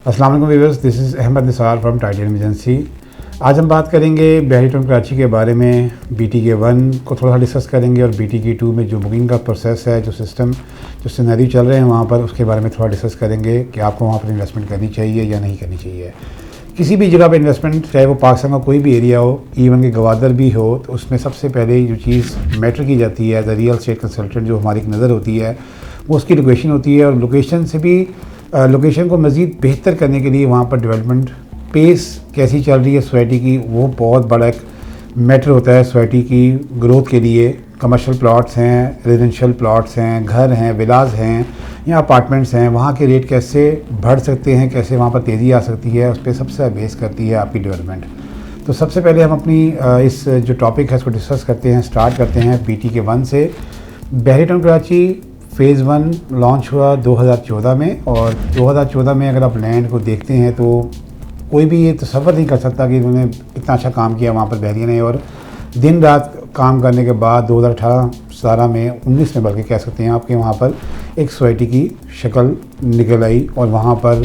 अस्सलाम वालेकुम viewers, this is Ahmed Nisar from Titan Agency. आज हम बात करेंगे बहरी टाउन कराची के बारे में। BTK 1 को थोड़ा सा डिस्कस करेंगे और BTK 2 में जो बुकिंग का प्रोसेस है, जो सिस्टम, जो सिनेरियो चल रहे हैं वहाँ पर, उसके बारे में थोड़ा डिस्कस करेंगे कि आपको वहाँ पर इन्वेस्टमेंट करनी चाहिए या नहीं करनी चाहिए। किसी भी जगह पर इन्वेस्टमेंट, चाहे वो पाकिस्तान का कोई भी एरिया हो, इवन कि गवादर भी हो, तो उसमें सबसे पहले जो चीज़ मैटर की जाती है as a real estate consultant, जो हमारी एक नज़र होती है, वो उसकी लोकेशन होती है। और लोकेशन से भी लोकेशन को मज़ीद बेहतर करने के लिए वहाँ पर डेवलपमेंट पेस कैसी चल रही है सोसाइटी की, वो बहुत बड़ा एक मैटर होता है सोसाइटी की ग्रोथ के लिए। कमर्शियल प्लॉट्स हैं, रेजिडेंशियल प्लॉट्स हैं, घर हैं, विलाज हैं या अपार्टमेंट्स हैं, वहाँ के रेट कैसे बढ़ सकते हैं, कैसे वहाँ पर तेज़ी आ सकती है, उस पर सबसे बेस करती है आपकी डेवलपमेंट। तो सबसे पहले हम अपनी इस जो टॉपिक है इसको डिस्कस करते हैं, स्टार्ट करते हैं BTK 1 से। बहरी टाउन कराची फ़ेज़ 1 लॉन्च हुआ 2014 में, और 2014 में अगर आप लैंड को देखते हैं तो कोई भी ये तसव्वुर नहीं कर सकता कि उन्होंने इतना अच्छा काम किया वहाँ पर बहरिया ने। और दिन रात काम करने के बाद 2018-17 में 19 में बल्कि कह सकते हैं आपके वहाँ पर एक सोसाइटी की शक्ल निकल आई। और वहाँ पर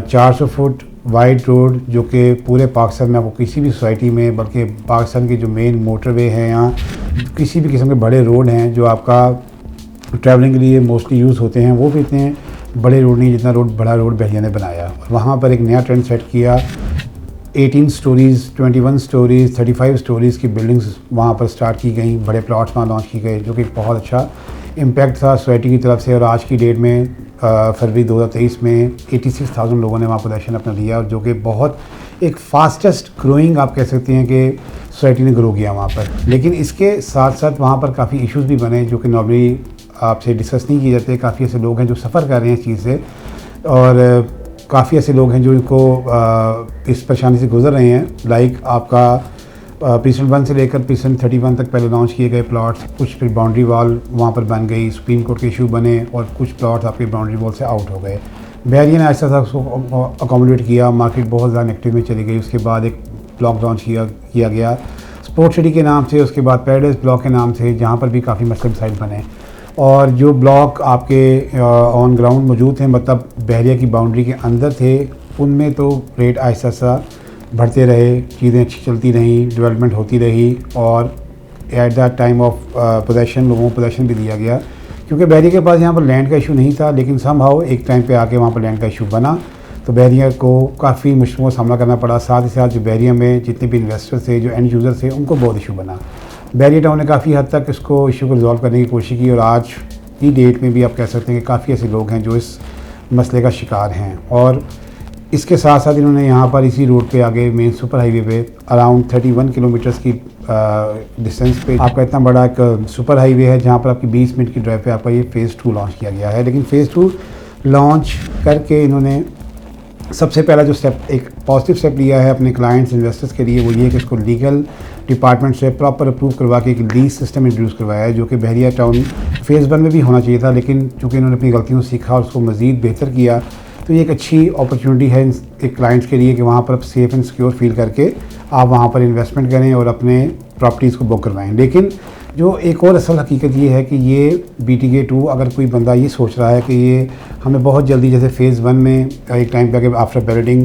400 फुट वाइड रोड, जो कि पूरे पाकिस्तान में आपको किसी भी सोसाइटी में, बल्कि पाकिस्तान के जो मेन मोटरवे हैं या किसी भी किस्म के बड़े रोड हैं जो आपका ट्रैवलिंग के लिए मोस्टली यूज़ होते हैं, वो भी इतने बड़े रोड नहीं जितना बड़ा रोड बहरिया ने बनाया। वहाँ पर एक नया ट्रेंड सेट किया। 18 स्टोरीज़, 21 स्टोरीज़, 35 स्टोरीज़ की बिल्डिंग्स वहाँ पर स्टार्ट की गई, बड़े प्लॉट्स वहाँ लॉन्च की गए, जो कि बहुत अच्छा इम्पैक्ट था सोसाइटी की तरफ से। और आज की डेट में फरवरी 2023 में 86,000 लोगों ने वहाँ पोजीशन अपना लिया, और जो कि बहुत एक फास्टेस्ट ग्रोइंग आप कह सकते हैं कि सोसाइटी ने ग्रो किया वहाँ पर। लेकिन इसके साथ साथ वहाँ पर काफ़ी इश्यूज़ भी बने जो कि नॉर्मली आपसे डिस्कस नहीं किए जाते। काफ़ी ऐसे लोग हैं जो सफ़र कर रहे हैं इस चीज़ से, और काफ़ी ऐसे लोग हैं जो इनको इस परेशानी से गुजर रहे हैं। लाइक आपका प्रीसेंट 1 से लेकर प्रीसेंट 31 तक पहले लॉन्च किए गए प्लॉट्स, कुछ फिर बाउंड्री वॉल वहाँ पर बन गई, सुप्रीम कोर्ट के इशू बने, और कुछ प्लॉट्स आपके बाउंड्री वॉल से आउट हो गए। बहरिया ने ऐसा उसको अकोमोडेट किया, मार्केट बहुत ज़्यादा नेगेटिव में चली गई। उसके बाद एक ब्लॉक लॉन्च किया गया स्पोर्ट सिटी के नाम से, उसके बाद पैराडाइज ब्लॉक के नाम से, जहाँ पर भी काफ़ी मसले मसाइल बने। और जो ब्लॉक आपके ऑन ग्राउंड मौजूद थे, मतलब बहरिया की बाउंड्री के अंदर थे, उनमें तो रेट आहिस्ता आहिस्ता बढ़ते रहे, चीज़ें अच्छी चलती रहीं, डेवलपमेंट होती रही। और at the time of possession लोगों को पोजेशन भी दिया गया, क्योंकि बहरिया के पास यहाँ पर लैंड का इशू नहीं था, लेकिन समहाउ एक टाइम पे आके वहाँ पर लैंड का इशू बना, तो बहरिया को काफ़ी मुश्किलों का सामना करना पड़ा। साथ ही साथ जो बहरिया में जितने भी इन्वेस्टर थे, जो एंड यूज़र थे, उनको बहुत इशू बना। बहरिया टाउन ने काफ़ी हद तक इसको इशू को रिजॉल्व करने की कोशिश की, और आज की डेट में भी आप कह सकते हैं कि काफ़ी ऐसे लोग हैं जो इस मसले का शिकार हैं। और इसके साथ साथ इन्होंने यहाँ पर इसी रोड पे आगे मेन सुपर हाईवे पे अराउंड 31 किलोमीटर्स की डिस्टेंस पे आपका इतना बड़ा एक सुपर हाईवे है, जहाँ पर आपकी 20 मिनट की ड्राइव पे आपका ये फ़ेज़ 2 लॉन्च किया गया है। लेकिन फ़ेज़ 2 लॉन्च करके इन्होंने सबसे पहला जो स्टेप, एक पॉजिटिव स्टेप लिया है अपने क्लाइंट्स इन्वेस्टर्स के लिए, वो ये कि इसको लीगल डिपार्टमेंट से प्रॉपर अप्रूव करवा के एक लीज सिस्टम इंट्रोड्यूस करवाया है, जो कि बहरिया टाउन फ़ेज़ 1 में भी होना चाहिए था। लेकिन चूँकि इन्होंने अपनी गलतियों से सीखा और उसको मज़ीद बेहतर किया, तो ये एक अच्छी अपॉर्चुनिटी है एक क्लाइंट्स के लिए कि वहाँ पर सेफ़ एंड सिक्योर फील करके आप वहाँ पर इन्वेस्टमेंट करें और अपने प्रॉपर्टीज़ को बुक करवाएं। लेकिन जो एक और असल हकीकत ये है कि ये BTK 2, अगर कोई बंदा ये सोच रहा है कि ये हमें बहुत जल्दी, जैसे फ़ेज़ 1 में एक टाइम पे आके आफ्टर बैलेटिंग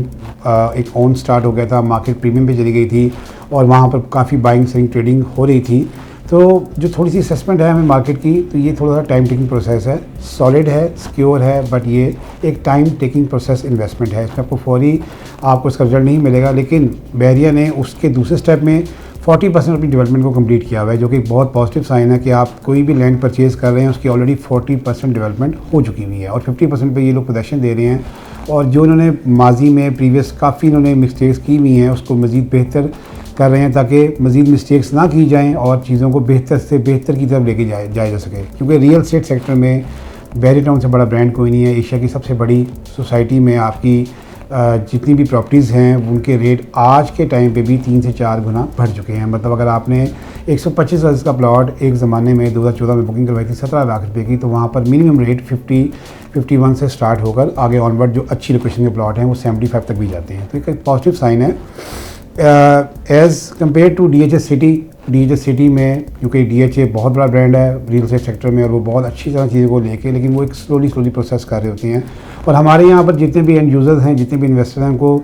एक ऑन स्टार्ट हो गया था, मार्केट प्रीमियम पे चली गई थी और वहाँ पर काफ़ी बाइंग सेलिंग ट्रेडिंग हो रही थी, तो जो थोड़ी सी असेसमेंट है हमें मार्केट की, तो ये थोड़ा सा टाइम टेकिंग प्रोसेस है। सॉलिड है, सिक्योर है, बट ये एक टाइम टेकिंग प्रोसेस इन्वेस्टमेंट है। इसमें आपको फौरी आपको इसका रिजल्ट नहीं मिलेगा। लेकिन बहरिया ने उसके दूसरे स्टेप में 40% अपनी डेवलपमेंट को कंप्लीट किया हुआ है, जो कि एक बहुत पॉजिटिव साइन है कि आप कोई भी लैंड परचेज़ कर रहे हैं उसकी ऑलरेडी 40% डेवलपमेंट हो चुकी हुई है, और 50% पे ये लोग पोजीशन दे रहे हैं। और जो इन्होंने माजी में प्रीवियस काफ़ी इन्होंने मिस्टेक्स की हुई हैं, उसको मज़ीद बेहतर कर रहे हैं ताकि मज़ीद मिस्टेक्स ना की जाएँ और चीज़ों को बेहतर से बेहतर की तरफ लेके जाया जा सके। क्योंकि रियल एस्टेट सेक्टर में बहरी टाउन से बड़ा ब्रांड कोई नहीं है। एशिया की सबसे बड़ी सोसाइटी में आपकी जितनी भी प्रॉपर्टीज़ हैं, उनके रेट आज के टाइम पे भी 3 से 4 गुना बढ़ चुके हैं। मतलब अगर आपने 125 गज का प्लॉट एक ज़माने में 2014 में बुकिंग करवाई थी 17 लाख रुपए की, तो वहाँ पर मिनिमम रेट 51 से स्टार्ट होकर आगे ऑनवर्ड जो अच्छी लोकेशन के प्लॉट हैं वो 75 तक भी जाते हैं। तो एक पॉजिटिव साइन है। As compare to DHS city, DHA city में, क्योंकि DHA बहुत बड़ा ब्रांड है रियल एस्टेट सेक्टर में और वो बहुत अच्छी तरह चीज़ों को लेके, लेकिन वो एक स्लोली प्रोसेस कर रहे होते हैं। और हमारे यहाँ पर जितने भी एंड यूज़र्स हैं, जितने भी इन्वेस्टर हैं, उनको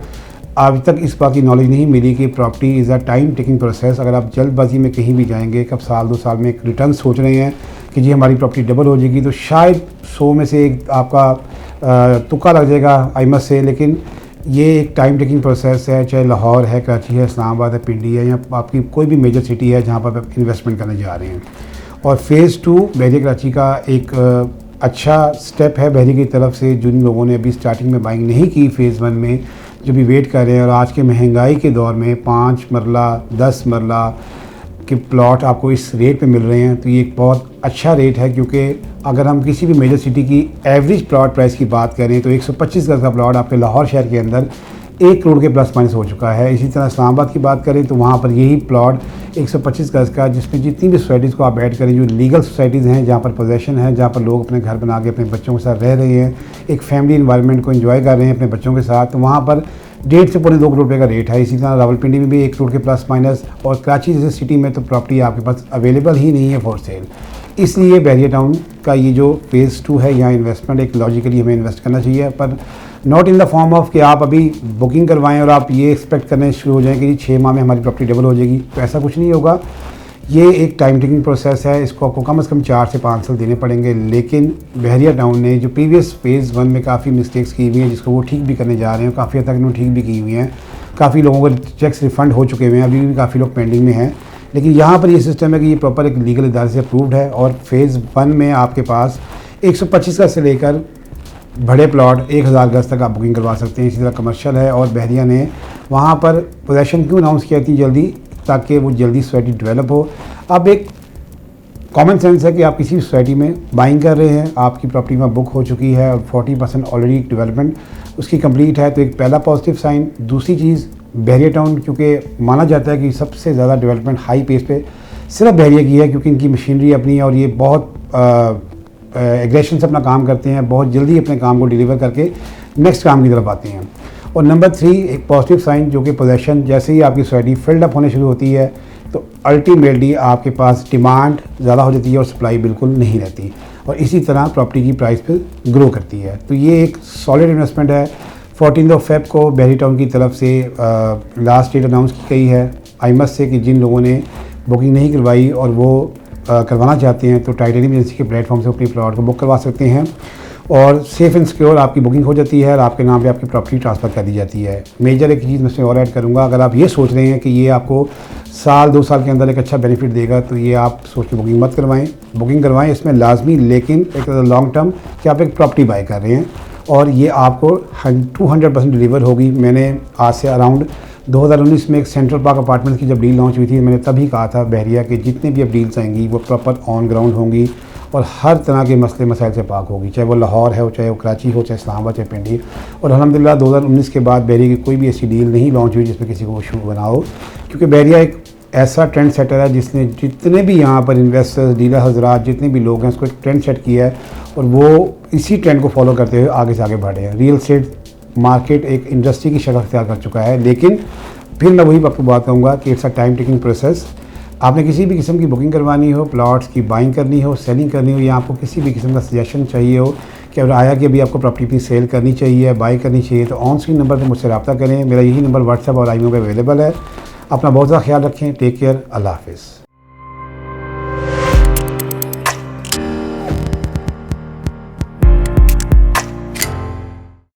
अभी तक इस बात की नॉलेज नहीं मिली कि property is a time taking process. अगर आप जल्दबाजी में कहीं भी जाएंगे, कब साल 2 साल में एक रिटर्न सोच रहे हैं कि जी हमारी प्रॉपर्टी डबल हो जाएगी, तो शायद 100 में से एक आपका तुक्का लग जाएगा, आई मस्ट से। लेकिन ये एक टाइम टेकिंग प्रोसेस है, चाहे लाहौर है, कराची है, इस्लामाबाद है, पिंडी है, या आपकी कोई भी मेजर सिटी है जहाँ पर आप इन्वेस्टमेंट करने जा रहे हैं। और फ़ेज़ 2 बहरिया कराची का एक अच्छा स्टेप है बहरिया की तरफ से। जिन लोगों ने अभी स्टार्टिंग में बाइंग नहीं की फ़ेज़ 1 में, जो भी वेट कर रहे हैं, और आज के महंगाई के दौर में 5 मरला 10 मरला के प्लॉट आपको इस रेट पे मिल रहे हैं, तो ये एक बहुत अच्छा रेट है। क्योंकि अगर हम किसी भी मेजर सिटी की एवरेज प्लॉट प्राइस की बात करें तो 125 गज़ का प्लॉट आपके लाहौर शहर के अंदर 1 करोड़ के प्लस माइनस हो चुका है। इसी तरह इस्लामाबाद की बात करें तो वहाँ पर यही प्लॉट 125 गज़ का, जिसमें जितनी भी सोसाइटीज़ को आप ऐड करें, जो लीगल सोसाइटीज़ हैं, जहाँ पर पोजेसन है, जहाँ पर लोग अपने घर बना के अपने बच्चों के साथ रह रहे हैं, एक फैमिली इन्वायरमेंट को एंजॉय कर रहे हैं अपने बच्चों के साथ, तो वहाँ पर 1.5 से पौने 2 करोड़ रुपये का रेट है। इसी तरह रावलपिंडी में भी 1 करोड़ के प्लस माइनस, और कराची जैसे सिटी में तो प्रॉपर्टी आपके पास अवेलेबल ही नहीं है फॉर सेल। इसलिए बहरिया टाउन का ये जो फ़ेज़ 2 है, यहाँ इन्वेस्टमेंट एक लॉजिकली हमें इन्वेस्ट करना चाहिए, पर not in the form of कि आप अभी बुकिंग करवाएं और आप ये एक्सपेक्ट करने शुरू हो जाएं कि 6 माह में हमारी प्रॉपर्टी डबल हो जाएगी, तो ऐसा कुछ नहीं होगा। ये एक टाइम टेकिंग प्रोसेस है, इसको आपको कम से कम 4 से 5 साल देने पड़ेंगे। लेकिन बहरिया टाउन ने जो प्रीवियस फ़ेज़ 1 में काफ़ी मिस्टेक्स की हुई हैं, जिसको वो ठीक भी करने जा रहे हैं, काफ़ी हद तक उन्होंने ठीक भी की हुई हैं। काफ़ी लोगों को चेक्स रिफ़ंड हो चुके हुए हैं, अभी भी काफ़ी लोग पेंडिंग में हैं। लेकिन यहाँ पर ये सिस्टम है कि ये प्रॉपर एक लीगल इदारे से अप्रूव्ड है, और फ़ेज़ 1 में आपके पास 125 गज़ से लेकर बड़े प्लॉट 1000 गज़ तक आप बुकिंग करवा सकते हैं। इसी तरह कमर्शियल है, और बहरिया ने वहाँ पर पोजेसन क्यों अनाउंस किया थी जल्दी, ताकि वो जल्दी सोसाइटी डेवलप हो। अब एक कॉमन सेंस है कि आप किसी भी सोसाइटी में बाइंग कर रहे हैं, आपकी प्रॉपर्टी में बुक हो चुकी है और 40% ऑलरेडी डेवलपमेंट उसकी कंप्लीट है, तो एक पहला पॉजिटिव साइन। दूसरी चीज़, बहरिया टाउन क्योंकि माना जाता है कि सबसे ज़्यादा डेवलपमेंट हाई पेस पे सिर्फ बहरिया की है, क्योंकि इनकी मशीनरी अपनी है और ये बहुत एग्रेशन से अपना काम करते हैं, बहुत जल्दी अपने काम को डिलीवर करके नेक्स्ट काम की तरफ आते हैं। और नंबर 3 एक पॉजिटिव साइन, जो कि पोजेसन जैसे ही आपकी सोसाइटी फिल्ड अप होने शुरू होती है तो अल्टीमेटली आपके पास डिमांड ज़्यादा हो जाती है और सप्लाई बिल्कुल नहीं रहती, और इसी तरह प्रॉपर्टी की प्राइस फिर ग्रो करती है। तो ये एक सॉलिड इन्वेस्टमेंट है। 14 फ़रवरी को बहरिया टाउन की तरफ से लास्ट डेट अनाउंस की गई है। आई मस्ट से कि जिन लोगों ने बुकिंग नहीं करवाई और वो करवाना चाहते हैं, तो टाइटेनियम एजेंसी के प्लेटफॉर्म से अपनी प्लॉट को बुक करवा सकते हैं, और सेफ़ एंड सिक्योर आपकी बुकिंग हो जाती है और आपके नाम पे आपकी प्रॉपर्टी ट्रांसफ़र कर दी जाती है। मेजर एक चीज़ मैं इसमें और ऐड करूँगा, अगर आप ये सोच रहे हैं कि ये आपको साल 2 साल के अंदर एक अच्छा बेनिफिट देगा, तो ये आप सोच के बुकिंग मत करवाएं। बुकिंग करवाएं इसमें लाजमी, लेकिन एक लॉन्ग टर्म कि आप एक प्रॉपर्टी बाय कर रहे हैं और ये आपको 200% डिलीवर होगी। मैंने आज से अराउंड 2019 में एक सेंट्रल पार्क अपार्टमेंट्स की जब डील लॉन्च हुई थी, मैंने तभी कहा था बहरिया के जितने भी अब डील्स आएंगी वो प्रॉपर ऑन ग्राउंड होंगी और हर तरह के मसले मसाइल से पाक होगी, चाहे वो लाहौर है, चाहे वो कराची हो, चाहे इस्लामाबाद, चाहे पिंडी। और अल्हम्दुलिल्लाह 2019 के बाद बहरिया की कोई भी ऐसी डील नहीं लॉन्च हुई जिसमें किसी को इशू बना हो, क्योंकि बहरिया एक ऐसा ट्रेंड सेटर है जिसने जितने भी यहाँ पर इन्वेस्टर्स, डीलर हजरात, जितने भी लोग हैं, उसको एक ट्रेंड सेट किया है और वो इसी ट्रेंड को फॉलो करते हुए आगे से आगे बढ़े हैं। रियल एस्टेट मार्केट एक इंडस्ट्री की शक्ल अख्तियार कर चुका है, लेकिन फिर मैं वही आपको बात कहूँगा कि it's a time taking process. आपने किसी भी किस्म की बुकिंग करवानी हो, प्लॉट्स की बाइंग करनी हो, सेलिंग करनी हो, या आपको किसी भी किस्म का सजेशन चाहिए हो कि अगर आया कि अभी आपको प्रॉपर्टी अपनी सेल करनी चाहिए, बाई करनी चाहिए, तो ऑन स्क्रीन नंबर पर मुझसे रब्ता करें। मेरा यही नंबर व्हाट्सएप और आईमो पर अवेलेबल है। अपना बहुत ज़्यादा ख्याल रखें। Take care. अल्लाह हाफ़िज़।